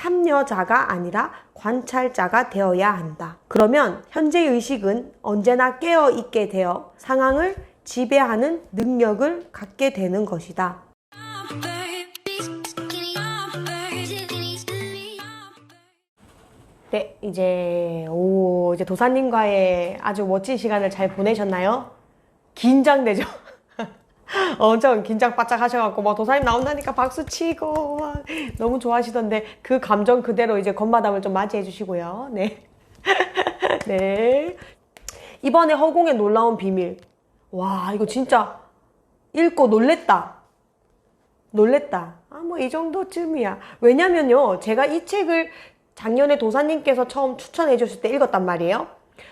참여자가 아니라 관찰자가 되어야 한다. 그러면 현재 의식은 언제나 깨어 있게 되어 상황을 지배하는 능력을 갖게 되는 것이다. 네, 이제 도사님과의 아주 멋진 시간을 잘 보내셨나요? 긴장되죠? 엄청 긴장 바짝 하셔갖고 막 도사님 나온다니까 박수 치고 막 너무 좋아하시던데 그 감정 그대로 이제 건마담을 좀 맞이해 주시고요. 네. 네. 이번에 허공의 놀라운 비밀. 와, 이거 진짜 읽고 놀랬다. 뭐 이 정도쯤이야. 왜냐면요, 제가 이 책을 작년에 도사님께서 처음 추천해 주실 때 읽었단 말이에요.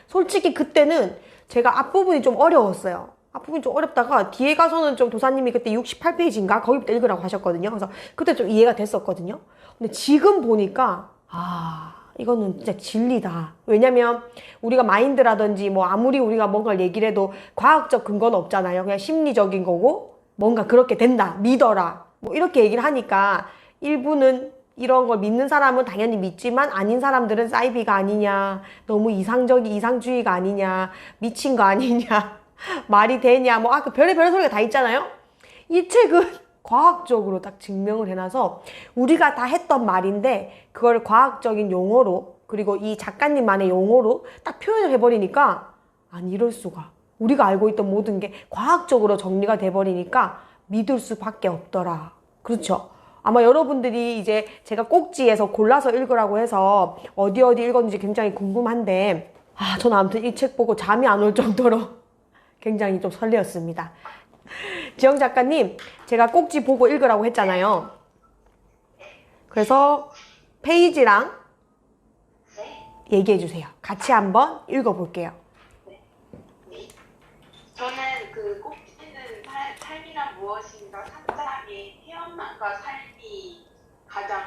솔직히 그때는 제가 앞부분이 좀 어려웠어요. 앞부분이 좀 어렵다가 뒤에 가서는 좀 도사님이 그때 68페이지인가 거기부터 읽으라고 하셨거든요. 그래서 그때 좀 이해가 됐었거든요. 근데 지금 보니까 이거는 진짜 진리다. 왜냐면 우리가 마인드라든지 뭐 아무리 우리가 뭔가를 얘기를 해도 과학적 근거는 없잖아요. 그냥 심리적인 거고 뭔가 그렇게 된다, 믿어라 뭐 이렇게 얘기를 하니까 일부는 이런 걸 믿는 사람은 당연히 믿지만 아닌 사람들은 사이비가 아니냐, 너무 이상주의가 아니냐, 미친 거 아니냐, 말이 되냐, 뭐 그 별의별 소리가 다 있잖아요. 이 책은 과학적으로 딱 증명을 해놔서 우리가 다 했던 말인데 그걸 과학적인 용어로, 그리고 이 작가님만의 용어로 딱 표현을 해버리니까 아니 이럴 수가, 우리가 알고 있던 모든 게 과학적으로 정리가 돼버리니까 믿을 수밖에 없더라. 그렇죠? 아마 여러분들이 이제 제가 꼭지에서 골라서 읽으라고 해서 어디 읽었는지 굉장히 궁금한데 저는 아무튼 이 책 보고 잠이 안 올 정도로 굉장히 좀 설레었습니다. 지영 작가님, 제가 꼭지 보고 읽으라고 했잖아요. 그래서 페이지랑 얘기해 주세요. 같이 한번 읽어볼게요. 저는 그 꼭지는 삶이란 무엇인가 3장의 태연만과 삶이 가장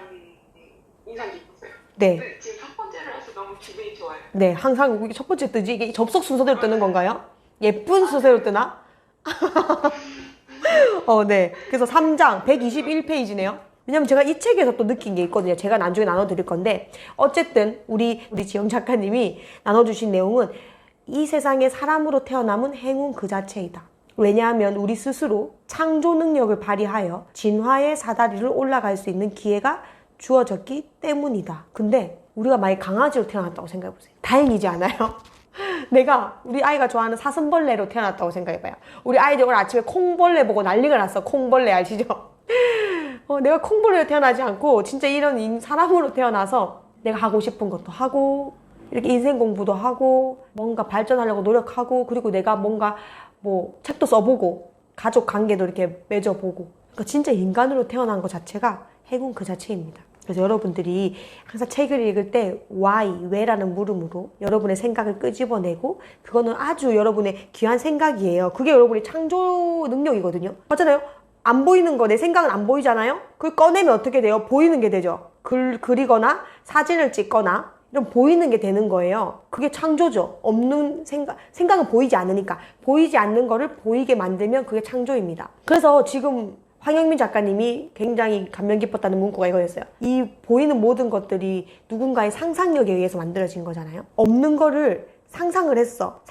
인상 깊었어요. 네. 지금 첫 번째로 해서 너무 기분이 좋아요. 네, 항상 첫 번째 뜨지? 이게 접속 순서대로 뜨는 건가요? 예쁜 수세로 뜨나? 네. 그래서 3장 121페이지네요. 왜냐면 제가 이 책에서 또 느낀 게 있거든요. 제가 나중에 나눠드릴 건데 어쨌든 우리 지영 작가님이 나눠주신 내용은 이 세상에 사람으로 태어남은 행운 그 자체이다. 왜냐하면 우리 스스로 창조 능력을 발휘하여 진화의 사다리를 올라갈 수 있는 기회가 주어졌기 때문이다. 근데 우리가 만약 강아지로 태어났다고 생각해보세요. 다행이지 않아요? 내가 우리 아이가 좋아하는 사슴벌레로 태어났다고 생각해봐요. 우리 아이들 오늘 아침에 콩벌레 보고 난리가 났어. 콩벌레 아시죠? 내가 콩벌레로 태어나지 않고 진짜 이런 사람으로 태어나서 내가 하고 싶은 것도 하고 이렇게 인생 공부도 하고 뭔가 발전하려고 노력하고, 그리고 내가 뭔가 뭐 책도 써보고 가족 관계도 이렇게 맺어보고, 그러니까 진짜 인간으로 태어난 것 자체가 행운 그 자체입니다. 그래서 여러분들이 항상 책을 읽을 때 why, 왜라는 물음으로 여러분의 생각을 끄집어내고, 그거는 아주 여러분의 귀한 생각이에요. 그게 여러분의 창조 능력이거든요. 맞잖아요? 안 보이는 거, 내 생각은 안 보이잖아요? 그걸 꺼내면 어떻게 돼요? 보이는 게 되죠. 그리거나 사진을 찍거나 이런 보이는 게 되는 거예요. 그게 창조죠. 없는 생각은 보이지 않으니까. 보이지 않는 거를 보이게 만들면 그게 창조입니다. 그래서 지금 황영민 작가님이 굉장히 감명 깊었다는 문구가 이거였어요. 이 보이는 모든 것들이 누군가의 상상력에 의해서 만들어진 거잖아요. 없는 거를 상상을 해서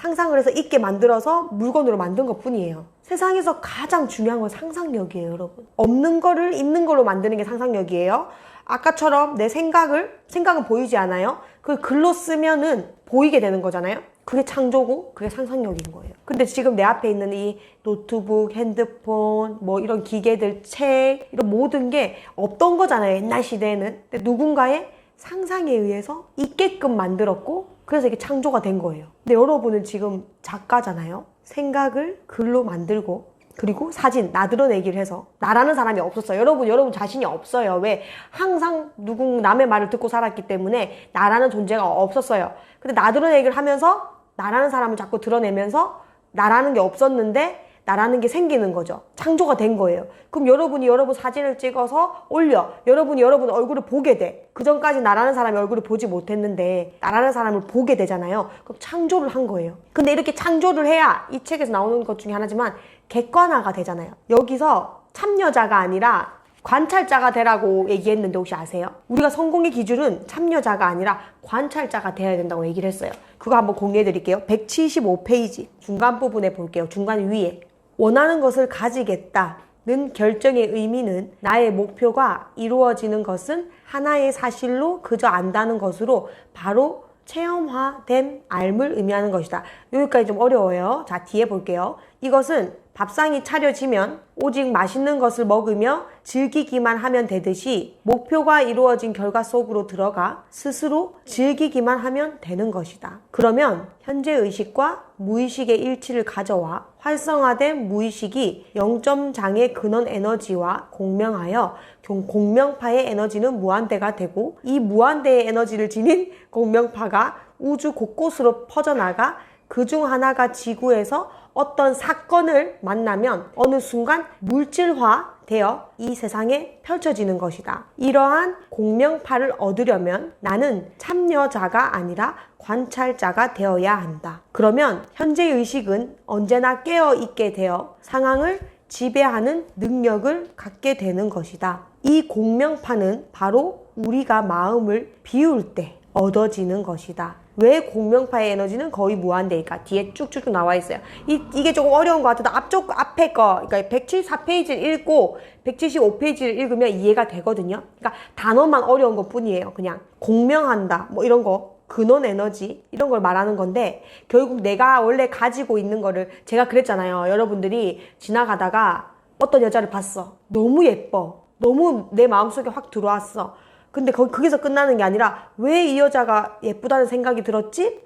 있게 만들어서 물건으로 만든 것 뿐이에요. 세상에서 가장 중요한 건 상상력이에요, 여러분. 없는 거를 있는 걸로 만드는 게 상상력이에요. 아까처럼 내 생각은 보이지 않아요. 그걸 글로 쓰면은 보이게 되는 거잖아요. 그게 창조고 그게 상상력인 거예요. 근데 지금 내 앞에 있는 이 노트북, 핸드폰, 뭐 이런 기계들, 책, 이런 모든 게 없던 거잖아요, 옛날 시대에는. 근데 누군가의 상상에 의해서 있게끔 만들었고, 그래서 이게 창조가 된 거예요. 근데 여러분은 지금 작가잖아요. 생각을 글로 만들고, 그리고 사진, 나드러내기를 해서 나라는 사람이 없었어요. 여러분 자신이 없어요. 왜? 항상 남의 말을 듣고 살았기 때문에 나라는 존재가 없었어요. 근데 나드러내기를 하면서 나라는 사람을 자꾸 드러내면서 나라는 게 없었는데 나라는 게 생기는 거죠. 창조가 된 거예요. 그럼 여러분이 여러분 사진을 찍어서 올려. 여러분이 여러분 얼굴을 보게 돼. 그전까지 나라는 사람이 얼굴을 보지 못했는데 나라는 사람을 보게 되잖아요. 그럼 창조를 한 거예요. 근데 이렇게 창조를 해야 이 책에서 나오는 것 중에 하나지만 객관화가 되잖아요. 여기서 참여자가 아니라 관찰자가 되라고 얘기했는데 혹시 아세요? 우리가 성공의 기준은 참여자가 아니라 관찰자가 되어야 된다고 얘기를 했어요. 그거 한번 공유해 드릴게요. 175페이지 중간 부분에 볼게요. 중간 위에. 원하는 것을 가지겠다는 결정의 의미는 나의 목표가 이루어지는 것은 하나의 사실로 그저 안다는 것으로 바로 체험화된 삶을 의미하는 것이다. 여기까지 좀 어려워요. 자, 뒤에 볼게요. 이것은 밥상이 차려지면 오직 맛있는 것을 먹으며 즐기기만 하면 되듯이 목표가 이루어진 결과 속으로 들어가 스스로 즐기기만 하면 되는 것이다. 그러면 현재 의식과 무의식의 일치를 가져와 활성화된 무의식이 0점장의 근원 에너지와 공명하여 공명파의 에너지는 무한대가 되고 이 무한대의 에너지를 지닌 공명파가 우주 곳곳으로 퍼져나가 그중 하나가 지구에서 어떤 사건을 만나면 어느 순간 물질화 되어 이 세상에 펼쳐지는 것이다. 이러한 공명파를 얻으려면 나는 참여자가 아니라 관찰자가 되어야 한다. 그러면 현재 의식은 언제나 깨어있게 되어 상황을 지배하는 능력을 갖게 되는 것이다. 이 공명파는 바로 우리가 마음을 비울 때 얻어지는 것이다. 왜 공명파의 에너지는 거의 무한대일까? 뒤에 쭉쭉쭉 나와 있어요. 이게 조금 어려운 것 같아도 앞에 거, 그러니까 174페이지를 읽고 175페이지를 읽으면 이해가 되거든요. 그러니까 단어만 어려운 것 뿐이에요. 그냥 공명한다, 뭐 이런 거, 근원 에너지, 이런 걸 말하는 건데, 결국 내가 원래 가지고 있는 거를, 제가 그랬잖아요. 여러분들이 지나가다가 어떤 여자를 봤어. 너무 예뻐. 너무 내 마음속에 확 들어왔어. 근데 거기서 끝나는 게 아니라 왜 이 여자가 예쁘다는 생각이 들었지?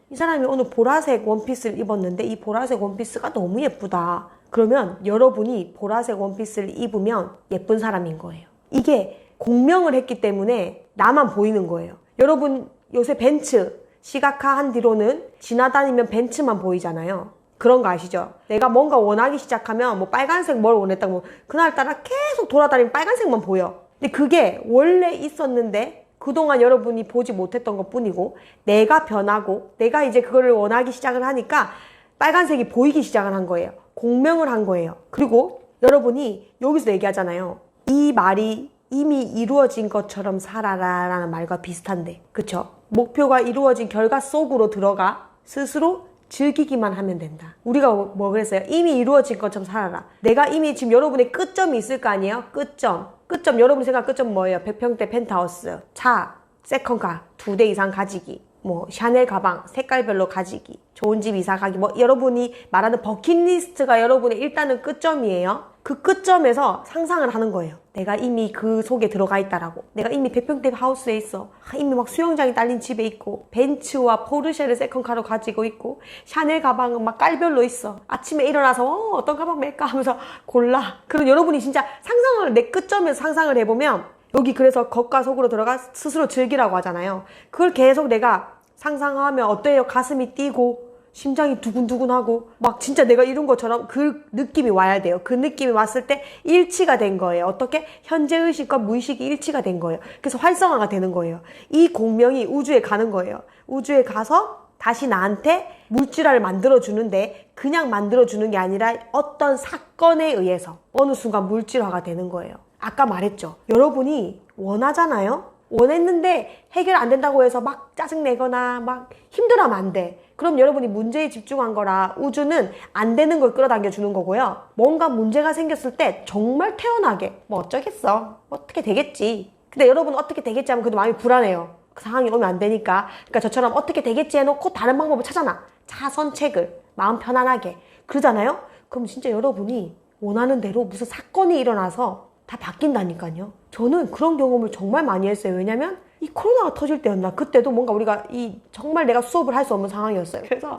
이 사람이 오늘 보라색 원피스를 입었는데 이 보라색 원피스가 너무 예쁘다. 그러면 여러분이 보라색 원피스를 입으면 예쁜 사람인 거예요. 이게 공명을 했기 때문에 나만 보이는 거예요. 여러분 요새 벤츠 시각화한 뒤로는 지나다니면 벤츠만 보이잖아요. 그런 거 아시죠? 내가 뭔가 원하기 시작하면 뭐 빨간색 뭘 원했다고 뭐 그날따라 계속 돌아다니면 빨간색만 보여. 근데 그게 원래 있었는데 그동안 여러분이 보지 못했던 것 뿐이고 내가 변하고 내가 이제 그거를 원하기 시작을 하니까 빨간색이 보이기 시작을 한 거예요. 공명을 한 거예요. 그리고 여러분이 여기서 얘기하잖아요. 이 말이 이미 이루어진 것처럼 살아라 라는 말과 비슷한데 그쵸? 목표가 이루어진 결과 속으로 들어가 스스로 즐기기만 하면 된다. 우리가 뭐 그랬어요? 이미 이루어진 것처럼 살아라. 내가 이미 지금 여러분의 끝점이 있을 거 아니에요? 끝점 여러분 생각 끝점 뭐예요? 100평대 펜트하우스, 차, 세컨카 2대 이상 가지기, 뭐 샤넬 가방 색깔별로 가지기, 좋은 집 이사 가기, 뭐 여러분이 말하는 버킷리스트가 여러분의 일단은 끝점이에요. 그 끝점에서 상상을 하는 거예요. 내가 이미 그 속에 들어가 있다라고. 내가 이미 100평대 하우스에 있어. 이미 막 수영장이 딸린 집에 있고 벤츠와 포르쉐를 세컨카로 가지고 있고 샤넬 가방은 막 깔별로 있어. 아침에 일어나서 어떤 가방 멜까 하면서 골라. 그럼 여러분이 진짜 상상을 내 끝점에서 상상을 해보면 여기 그래서 겉과 속으로 들어가 스스로 즐기라고 하잖아요. 그걸 계속 내가 상상하면 어때요? 가슴이 뛰고 심장이 두근두근하고 막 진짜 내가 이룬 것처럼 그 느낌이 와야 돼요. 그 느낌이 왔을 때 일치가 된 거예요. 어떻게? 현재 의식과 무의식이 일치가 된 거예요. 그래서 활성화가 되는 거예요. 이 공명이 우주에 가는 거예요. 우주에 가서 다시 나한테 물질화를 만들어주는데 그냥 만들어주는 게 아니라 어떤 사건에 의해서 어느 순간 물질화가 되는 거예요. 아까 말했죠. 여러분이 원하잖아요? 원했는데 해결 안 된다고 해서 막 짜증내거나 막 힘들어하면 안 돼. 그럼 여러분이 문제에 집중한 거라 우주는 안 되는 걸 끌어당겨 주는 거고요. 뭔가 문제가 생겼을 때 정말 태연하게 뭐 어쩌겠어. 어떻게 되겠지. 근데 여러분 어떻게 되겠지 하면 그래도 마음이 불안해요. 그 상황이 오면 안 되니까. 그러니까 저처럼 어떻게 되겠지 해놓고 다른 방법을 찾아놔. 차선책을 마음 편안하게. 그러잖아요? 그럼 진짜 여러분이 원하는 대로 무슨 사건이 일어나서 다 바뀐다니까요. 저는 그런 경험을 정말 많이 했어요. 왜냐면 이 코로나가 터질 때였나? 그때도 뭔가 우리가 정말 내가 수업을 할 수 없는 상황이었어요. 그래서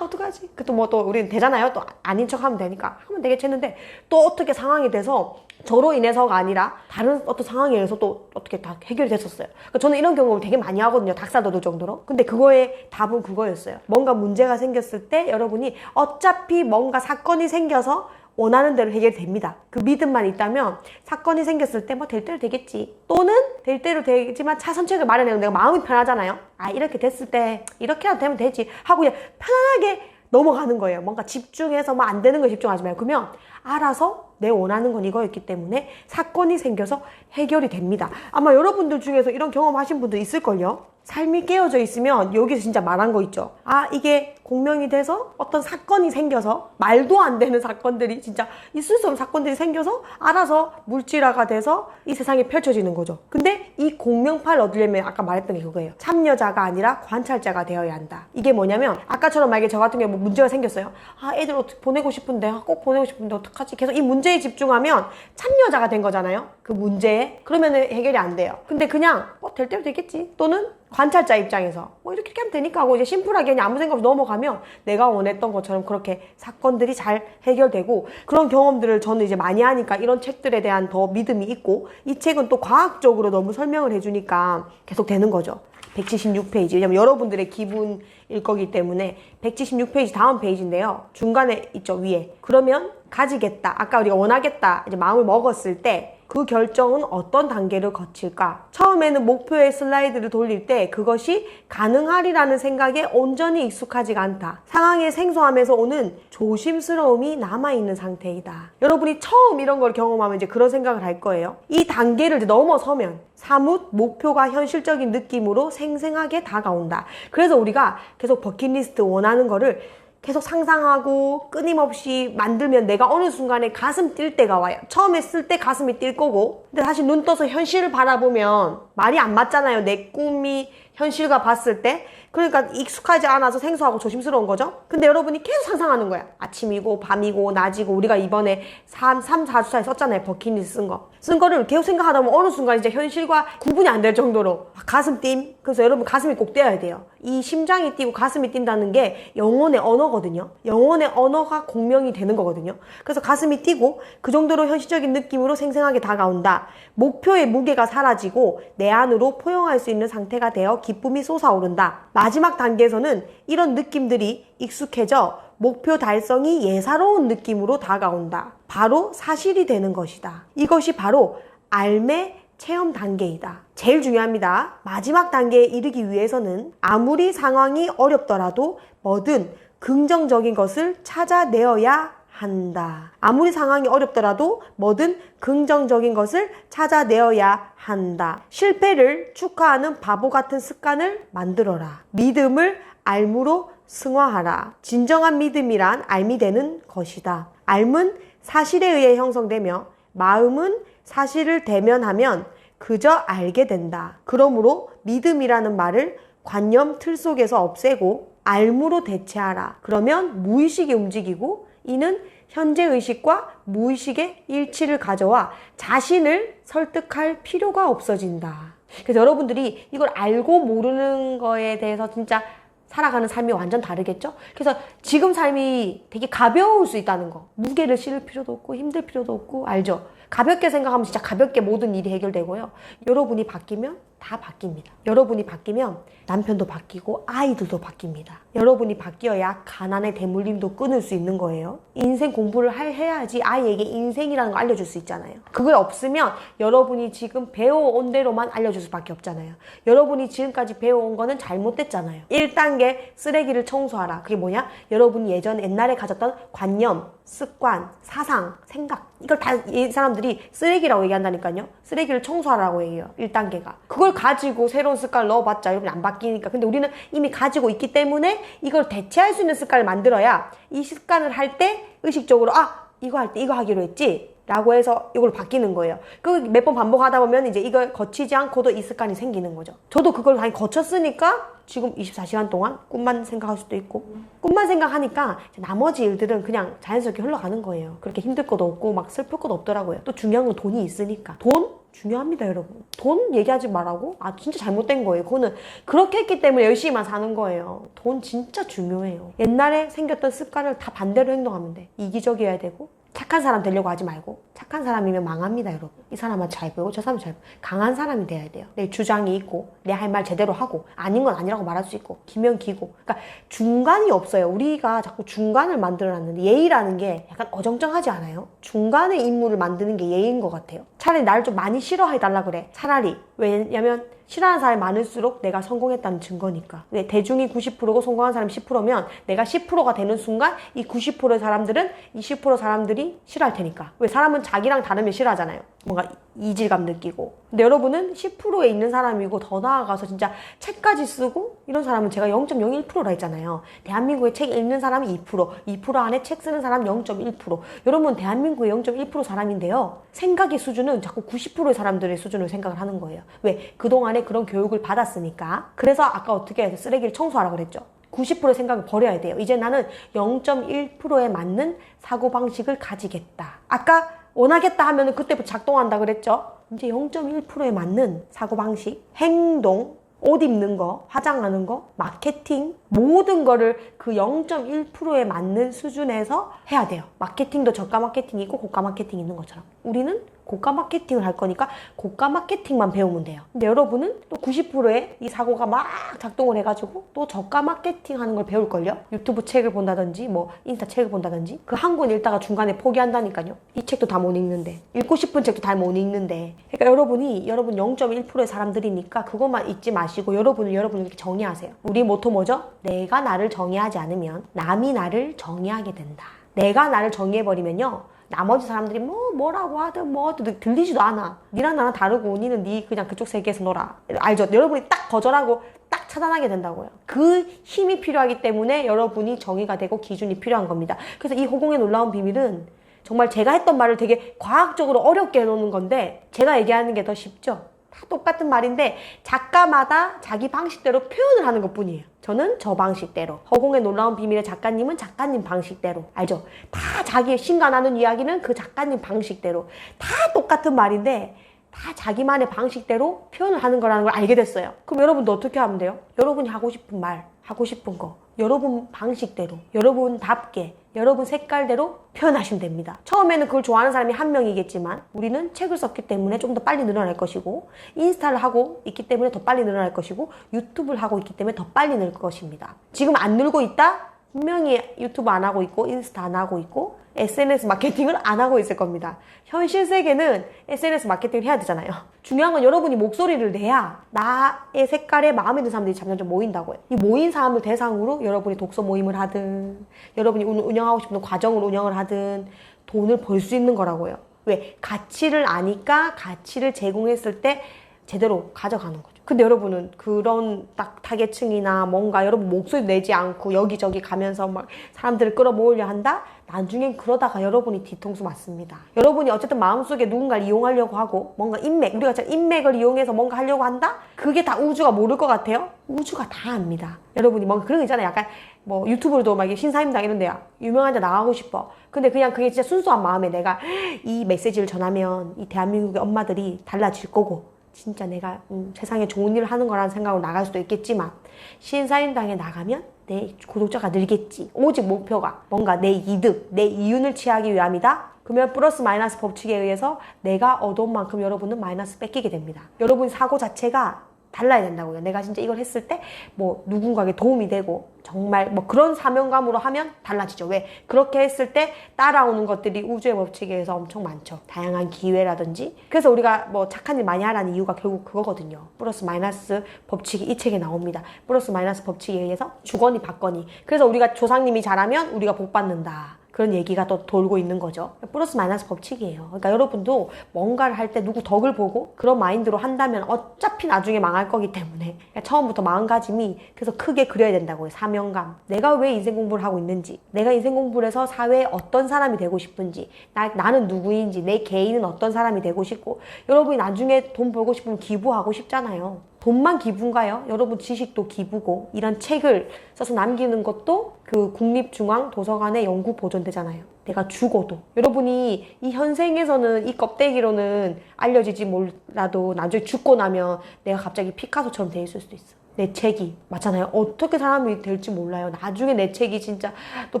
어떡하지? 그 또 뭐 또 우리는 되잖아요. 또 아닌 척 하면 되니까 하면 되겠지 했는데 또 어떻게 상황이 돼서 저로 인해서가 아니라 다른 어떤 상황에 의해서 또 어떻게 다 해결이 됐었어요. 그러니까 저는 이런 경험을 되게 많이 하거든요. 닭살 돋을 정도로. 근데 그거의 답은 그거였어요. 뭔가 문제가 생겼을 때 여러분이 어차피 뭔가 사건이 생겨서 원하는 대로 해결됩니다. 그 믿음만 있다면 사건이 생겼을 때 뭐 될 대로 되겠지. 또는 될 대로 되겠지만 차선책을 마련해도 내가 마음이 편하잖아요. 이렇게 됐을 때 이렇게라도 되면 되지 하고 그냥 편안하게 넘어가는 거예요. 뭔가 집중해서 뭐 안 되는 거에 집중하지 말고 그러면 알아서 내 원하는 건 이거였기 때문에 사건이 생겨서 해결이 됩니다. 아마 여러분들 중에서 이런 경험하신 분들 있을걸요? 삶이 깨어져 있으면 여기서 진짜 말한 거 있죠. 아, 이게 공명이 돼서 어떤 사건이 생겨서 말도 안 되는 사건들이 진짜 있을 수 없는 사건들이 생겨서 알아서 물질화가 돼서 이 세상에 펼쳐지는 거죠. 근데 이 공명파를 얻으려면 아까 말했던 게 그거예요. 참여자가 아니라 관찰자가 되어야 한다. 이게 뭐냐면 아까처럼 만약에 저 같은 경우 뭐 문제가 생겼어요. 아, 애들 어떻게 보내고 싶은데 꼭 보내고 싶은데 어떡하지? 계속 이 문제에 집중하면 참여자가 된 거잖아요. 그 문제에. 그러면 해결이 안 돼요. 근데 그냥 될 대로 되겠지. 또는 관찰자 입장에서 뭐 이렇게 하면 되니까 하고 이제 심플하게 그냥 아무 생각 없이 넘어가면 내가 원했던 것처럼 그렇게 사건들이 잘 해결되고, 그런 경험들을 저는 이제 많이 하니까 이런 책들에 대한 더 믿음이 있고, 이 책은 또 과학적으로 너무 설명을 해주니까 계속 되는 거죠. 176페이지. 왜냐면 여러분들의 기분일 거기 때문에 176페이지 다음 페이지인데요. 중간에 있죠, 위에. 그러면 가지겠다. 아까 우리가 원하겠다. 이제 마음을 먹었을 때 그 결정은 어떤 단계를 거칠까? 처음에는 목표의 슬라이드를 돌릴 때 그것이 가능하리라는 생각에 온전히 익숙하지가 않다. 상황의 생소함에서 오는 조심스러움이 남아있는 상태이다. 여러분이 처음 이런 걸 경험하면 이제 그런 생각을 할 거예요. 이 단계를 이제 넘어서면 사뭇 목표가 현실적인 느낌으로 생생하게 다가온다. 그래서 우리가 계속 버킷리스트 원하는 거를 계속 상상하고 끊임없이 만들면 내가 어느 순간에 가슴 뛸 때가 와요. 처음에 쓸 때 가슴이 뛸 거고, 근데 다시 눈 떠서 현실을 바라보면 말이 안 맞잖아요. 내 꿈이 현실과 봤을 때. 그러니까 익숙하지 않아서 생소하고 조심스러운 거죠. 근데 여러분이 계속 상상하는 거야. 아침이고 밤이고 낮이고. 우리가 이번에 3, 4주차에 썼잖아요. 버킷리스트 쓴 거를 계속 생각하다 보면 어느 순간 이제 현실과 구분이 안 될 정도로 가슴 띵. 그래서 여러분 가슴이 꼭 뛰어야 돼요. 이 심장이 뛰고 가슴이 뛴다는 게 영혼의 언어거든요. 영혼의 언어가 공명이 되는 거거든요. 그래서 가슴이 뛰고 그 정도로 현실적인 느낌으로 생생하게 다가온다. 목표의 무게가 사라지고 내 안으로 포용할 수 있는 상태가 되어 기쁨이 솟아오른다. 마지막 단계에서는 이런 느낌들이 익숙해져 목표 달성이 예사로운 느낌으로 다가온다. 바로 사실이 되는 것이다. 이것이 바로 알매 체험 단계이다. 제일 중요합니다. 마지막 단계에 이르기 위해서는 아무리 상황이 어렵더라도 뭐든 긍정적인 것을 찾아내어야 한다. 아무리 상황이 어렵더라도 뭐든 긍정적인 것을 찾아내어야 한다. 실패를 축하하는 바보 같은 습관을 만들어라. 믿음을 알무로 승화하라. 진정한 믿음이란 알미 되는 것이다. 알은 사실에 의해 형성되며 마음은 사실을 대면하면 그저 알게 된다. 그러므로 믿음이라는 말을 관념 틀 속에서 없애고 알무로 대체하라. 그러면 무의식이 움직이고 이는 현재의식과 무의식의 일치를 가져와 자신을 설득할 필요가 없어진다. 그래서 여러분들이 이걸 알고 모르는 거에 대해서 진짜 살아가는 삶이 완전 다르겠죠? 그래서 지금 삶이 되게 가벼울 수 있다는 거. 무게를 실을 필요도 없고 힘들 필요도 없고, 알죠? 가볍게 생각하면 진짜 가볍게 모든 일이 해결되고요. 여러분이 바뀌면 다 바뀝니다. 여러분이 바뀌면 남편도 바뀌고 아이들도 바뀝니다. 여러분이 바뀌어야 가난의 대물림도 끊을 수 있는 거예요. 인생 공부를 해야지 아이에게 인생이라는 거 알려줄 수 있잖아요. 그게 없으면 여러분이 지금 배워온 대로만 알려줄 수밖에 없잖아요. 여러분이 지금까지 배워온 거는 잘못됐잖아요. 1단계 쓰레기를 청소하라. 그게 뭐냐? 여러분이 옛날에 가졌던 관념, 습관, 사상, 생각, 이걸 다 이 사람들이 쓰레기라고 얘기한다니까요. 쓰레기를 청소하라고 얘기해요. 1단계가. 그걸 가지고 새로운 습관을 넣어봤자 여러분이 안 바뀌니까. 근데 우리는 이미 가지고 있기 때문에 이걸 대체할 수 있는 습관을 만들어야 이 습관을 할 때 의식적으로 이거 할 때 이거 하기로 했지 라고 해서 이걸 바뀌는 거예요. 그 몇 번 반복하다 보면 이제 이걸 거치지 않고도 이 습관이 생기는 거죠. 저도 그걸 많이 거쳤으니까 지금 24시간 동안 꿈만 생각할 수도 있고, 꿈만 생각하니까 나머지 일들은 그냥 자연스럽게 흘러가는 거예요. 그렇게 힘들 것도 없고 막 슬플 것도 없더라고요. 또 중요한 건 돈이 있으니까. 돈 중요합니다, 여러분. 돈 얘기하지 말라고? 진짜 잘못된 거예요. 그거는 그렇게 했기 때문에 열심히만 사는 거예요. 돈 진짜 중요해요. 옛날에 생겼던 습관을 다 반대로 행동하면 돼. 이기적이어야 되고, 착한 사람 되려고 하지 말고. 착한 사람이면 망합니다, 여러분. 이 사람은 잘 보이고 저 사람은 잘 보이고. 강한 사람이 돼야 돼요. 내 주장이 있고 내 할 말 제대로 하고 아닌 건 아니라고 말할 수 있고 기면 기고. 그러니까 중간이 없어요. 우리가 자꾸 중간을 만들어놨는데 예의라는 게 약간 어정쩡하지 않아요? 중간의 인물을 만드는 게 예의인 것 같아요. 차라리 나를 좀 많이 싫어해달라 그래. 차라리 왜냐면 싫어하는 사람이 많을수록 내가 성공했다는 증거니까. 네, 대중이 90%고 성공한 사람이 10%면 내가 10%가 되는 순간 이 90%의 사람들은 이 10% 사람들이 싫어할 테니까. 왜 사람은 자기랑 다르면 싫어하잖아요. 뭔가 이질감 느끼고. 근데 여러분은 10%에 있는 사람이고 더 나아가서 진짜 책까지 쓰고 이런 사람은 제가 0.01%라 했잖아요. 대한민국에 책 읽는 사람이 2%, 2% 안에 책 쓰는 사람 0.1%. 여러분 대한민국의 0.1% 사람인데요. 생각의 수준은 자꾸 90%의 사람들의 수준을 생각을 하는 거예요. 왜? 그동안에 그런 교육을 받았으니까. 그래서 아까 어떻게 해서 쓰레기를 청소하라고 그랬죠. 90%의 생각을 버려야 돼요. 이제 나는 0.1%에 맞는 사고방식을 가지겠다. 아까 원하겠다 하면은 그때부터 작동한다 그랬죠. 이제 0.1%에 맞는 사고방식, 행동, 옷 입는 거, 화장하는 거, 마케팅 모든 거를 그 0.1%에 맞는 수준에서 해야 돼요. 마케팅도 저가 마케팅이 있고 고가 마케팅이 있는 것처럼 우리는 고가 마케팅을 할 거니까 고가 마케팅만 배우면 돼요. 근데 여러분은 또 90%의 이 사고가 막 작동을 해가지고 또 저가 마케팅 하는 걸 배울걸요? 유튜브 책을 본다든지 뭐 인스타 책을 본다든지 그 한 권 읽다가 중간에 포기한다니까요. 이 책도 다 못 읽는데 읽고 싶은 책도 다 못 읽는데 그러니까 여러분 0.1%의 사람들이니까 그것만 잊지 마시고 여러분을 이렇게 정의하세요. 우리 모토 뭐죠? 내가 나를 정의하지 않으면 남이 나를 정의하게 된다. 내가 나를 정의해버리면요 나머지 사람들이 뭐라고 하든 들리지도 않아. 니랑 나랑 다르고 니는 니 그냥 그쪽 세계에서 놀아. 알죠? 여러분이 딱 거절하고 딱 차단하게 된다고요. 그 힘이 필요하기 때문에 여러분이 정의가 되고 기준이 필요한 겁니다. 그래서 이 호공의 놀라운 비밀은 정말 제가 했던 말을 되게 과학적으로 어렵게 해놓는 건데 제가 얘기하는 게 더 쉽죠? 다 똑같은 말인데 작가마다 자기 방식대로 표현을 하는 것뿐이에요. 저는 저 방식대로, 허공의 놀라운 비밀의 작가님은 작가님 방식대로. 알죠? 다 자기의 신과 나눈 이야기는 그 작가님 방식대로. 다 똑같은 말인데 다 자기만의 방식대로 표현을 하는 거라는 걸 알게 됐어요. 그럼 여러분도 어떻게 하면 돼요? 여러분이 하고 싶은 말, 하고 싶은 거 여러분 방식대로, 여러분답게, 여러분 색깔대로 표현하시면 됩니다. 처음에는 그걸 좋아하는 사람이 한 명이겠지만 우리는 책을 썼기 때문에 좀 더 빨리 늘어날 것이고 인스타를 하고 있기 때문에 더 빨리 늘어날 것이고 유튜브를 하고 있기 때문에 더 빨리 늘 것입니다. 지금 안 늘고 있다? 분명히 유튜브 안 하고 있고 인스타 안 하고 있고 SNS 마케팅을 안 하고 있을 겁니다. 현실 세계는 SNS 마케팅을 해야 되잖아요. 중요한 건 여러분이 목소리를 내야 나의 색깔에 마음에 드는 사람들이 점점 모인다고요. 이 모인 사람을 대상으로 여러분이 독서 모임을 하든 여러분이 운영하고 싶은 과정을 운영을 하든 돈을 벌 수 있는 거라고요. 왜? 가치를 아니까 가치를 제공했을 때 제대로 가져가는 거죠. 근데 여러분은 그런 딱 타겟층이나 뭔가 여러분 목소리 내지 않고 여기저기 가면서 막 사람들을 끌어모으려 한다? 나중엔 그러다가 여러분이 뒤통수 맞습니다. 여러분이 어쨌든 마음속에 누군가를 이용하려고 하고 뭔가 인맥, 우리가 인맥을 이용해서 뭔가 하려고 한다? 그게 다 우주가 모를 것 같아요? 우주가 다 압니다. 여러분이 뭔가 그런 거 있잖아요. 약간 뭐 유튜브로도 막 신사임당 이런 데야 유명한 데 나가고 싶어. 근데 그냥 그게 진짜 순수한 마음에 내가 이 메시지를 전하면 이 대한민국의 엄마들이 달라질 거고 진짜 내가 세상에 좋은 일을 하는 거라는 생각으로 나갈 수도 있겠지만 신사임당에 나가면 내 구독자가 늘겠지. 오직 목표가 뭔가 내 이득, 내 이윤을 취하기 위함이다. 그러면 플러스 마이너스 법칙에 의해서 내가 얻어온 만큼 여러분은 마이너스 뺏기게 됩니다. 여러분 사고 자체가 달라야 된다고요. 내가 진짜 이걸 했을 때 뭐 누군가에게 도움이 되고 정말 뭐 그런 사명감으로 하면 달라지죠. 왜? 그렇게 했을 때 따라오는 것들이 우주의 법칙에 의해서 엄청 많죠. 다양한 기회라든지. 그래서 우리가 뭐 착한 일 많이 하라는 이유가 결국 그거거든요. 플러스 마이너스 법칙이 이 책에 나옵니다. 플러스 마이너스 법칙에 의해서 주거니 받거니. 그래서 우리가 조상님이 잘하면 우리가 복 받는다. 그런 얘기가 또 돌고 있는 거죠. 플러스 마이너스 법칙이에요. 그러니까 여러분도 뭔가를 할 때 누구 덕을 보고 그런 마인드로 한다면 어차피 나중에 망할 거기 때문에 그러니까 처음부터 마음가짐이 그래서 크게 그려야 된다고요. 사명감. 내가 왜 인생 공부를 하고 있는지, 내가 인생 공부를 해서 사회에 어떤 사람이 되고 싶은지, 나는 누구인지, 내 개인은 어떤 사람이 되고 싶고 여러분이 나중에 돈 벌고 싶으면 기부하고 싶잖아요. 돈만 기부인가요? 여러분 지식도 기부고 이런 책을 써서 남기는 것도 그 국립중앙도서관에 영구 보존되잖아요. 내가 죽어도 여러분이 이 현생에서는 이 껍데기로는 알려지지 몰라도 나중에 죽고 나면 내가 갑자기 피카소처럼 돼 있을 수도 있어. 내 책이 맞잖아요. 어떻게 사람이 될지 몰라요. 나중에 내 책이 진짜 또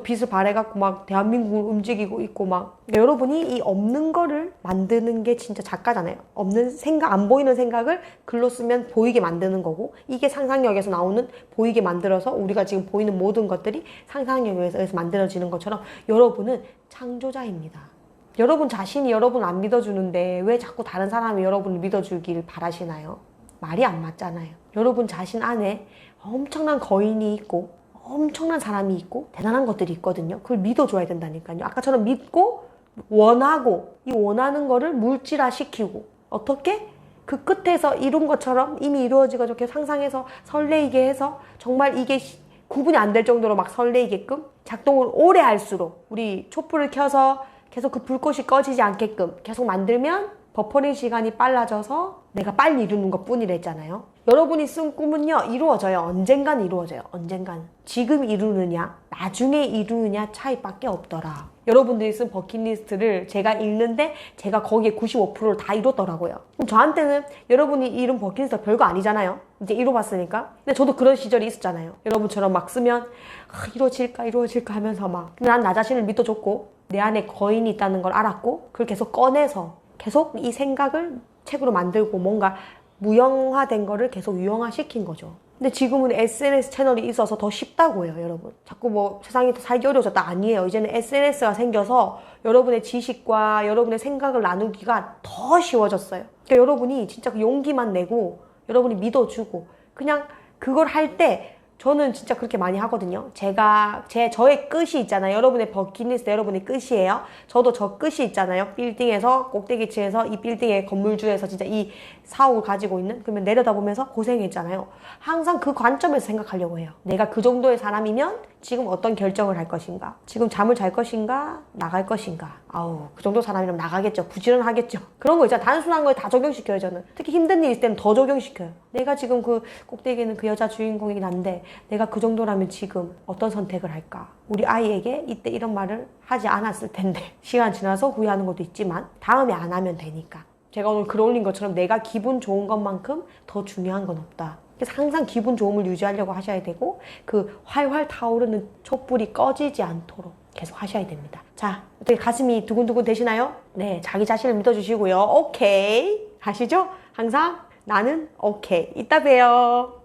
빛을 발해갖고 막 대한민국을 움직이고 있고 막 여러분이 이 없는 거를 만드는 게 진짜 작가잖아요. 없는 생각, 안 보이는 생각을 글로 쓰면 보이게 만드는 거고 이게 상상력에서 나오는 보이게 만들어서 우리가 지금 보이는 모든 것들이 상상력에 의해서 만들어지는 것처럼 여러분은 창조자입니다. 여러분 자신이 여러분 안 믿어주는데 왜 자꾸 다른 사람이 여러분을 믿어주길 바라시나요? 말이 안 맞잖아요. 여러분 자신 안에 엄청난 거인이 있고 엄청난 사람이 있고 대단한 것들이 있거든요. 그걸 믿어줘야 된다니까요. 아까처럼 믿고 원하고 이 원하는 거를 물질화시키고 어떻게? 그 끝에서 이룬 것처럼 이미 이루어지고 계속 상상해서 설레이게 해서 정말 이게 구분이 안 될 정도로 막 설레이게끔 작동을 오래 할수록 우리 촛불을 켜서 계속 그 불꽃이 꺼지지 않게끔 계속 만들면 버퍼링 시간이 빨라져서 내가 빨리 이루는 것 뿐이랬잖아요. 여러분이 쓴 꿈은요, 이루어져요. 언젠간 이루어져요. 언젠간. 지금 이루느냐, 나중에 이루느냐 차이밖에 없더라. 여러분들이 쓴 버킷리스트를 제가 읽는데 제가 거기에 95%를 다 이뤘더라고요. 그럼 저한테는 여러분이 이룬 버킷리스트가 별거 아니잖아요. 이제 이뤄봤으니까. 근데 저도 그런 시절이 있었잖아요. 여러분처럼 막 쓰면 이루어질까 하면서 막. 근데 난 나 자신을 믿어줬고 내 안에 거인이 있다는 걸 알았고 그걸 계속 꺼내서 계속 이 생각을 책으로 만들고 뭔가 무형화된 거를 계속 유형화시킨 거죠. 근데 지금은 SNS 채널이 있어서 더 쉽다고 해요, 여러분. 자꾸 뭐 세상이 더 살기 어려워졌다. 아니에요. 이제는 SNS가 생겨서 여러분의 지식과 여러분의 생각을 나누기가 더 쉬워졌어요. 그러니까 여러분이 진짜 그 용기만 내고 여러분이 믿어주고 그냥 그걸 할 때 저는 진짜 그렇게 많이 하거든요. 저의 끝이 있잖아요. 여러분의 버킷리스트 여러분의 끝이에요. 저도 저 끝이 있잖아요. 빌딩에서 꼭대기층에서 이 빌딩의 건물주에서 진짜 이 사옥을 가지고 있는 그러면 내려다보면서 고생했잖아요. 항상 그 관점에서 생각하려고 해요. 내가 그 정도의 사람이면 지금 어떤 결정을 할 것인가? 지금 잠을 잘 것인가? 나갈 것인가? 그 정도 사람이라면 나가겠죠. 부지런하겠죠. 그런 거 있잖아. 단순한 거에 다 적용시켜요, 저는. 특히 힘든 일 있을 때는 더 적용시켜요. 내가 지금 그 꼭대기에 있는 그 여자 주인공이긴 한데 내가 그 정도라면 지금 어떤 선택을 할까? 우리 아이에게 이때 이런 말을 하지 않았을 텐데 시간 지나서 후회하는 것도 있지만 다음에 안 하면 되니까. 제가 오늘 글 올린 것처럼 내가 기분 좋은 것만큼 더 중요한 건 없다. 그래서 항상 기분 좋음을 유지하려고 하셔야 되고 그 활활 타오르는 촛불이 꺼지지 않도록 계속 하셔야 됩니다. 자, 어떻게 가슴이 두근두근 되시나요? 네, 자기 자신을 믿어주시고요. 오케이. 아시죠? 항상 나는 오케이. 이따 봬요.